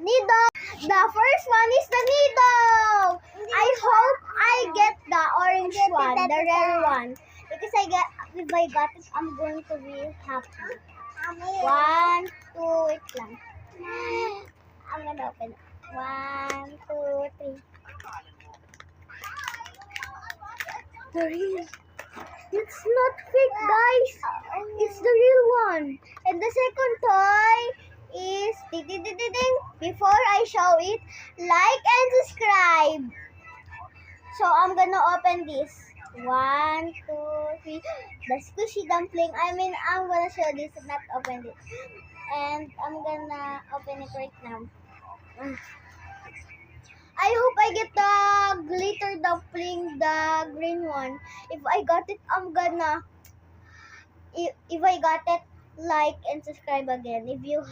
Needle. The first one is the needle. I hope I get the orange one, the rare one. Because if I got it, I'm going to be happy. 1, 2, wait lang. I'm gonna open it. 1, 2, 3. The real. It's not fake, guys. It's the real one. And the second toy is ding, ding, ding, ding, ding. Before I show it, like and subscribe. So I'm gonna open this. 1, 2, 3. The squishy dumpling. I'm gonna show this, not open it. And I'm gonna open it right now. I hope I get the glitter dumpling, the green one. If I got it, I'm gonna. If I got it, like and subscribe again. If you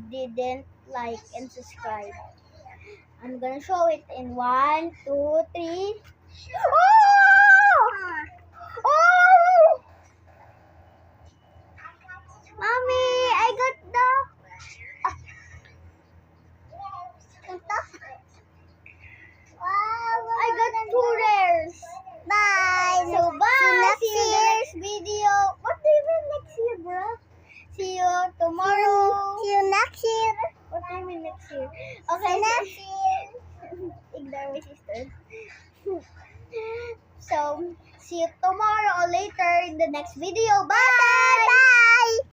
didn't like and subscribe, I'm gonna show it in 1, 2, 3. Oh! Oh! Mommy, I got the. I got 2 rares. Bye. So bye. See See you in the next video. What do you mean next year, bro? See you tomorrow. See you next year. What do you mean next year? See Okay. you next year. Ignore my sister. So, see you tomorrow or later in the next video. Bye! Bye.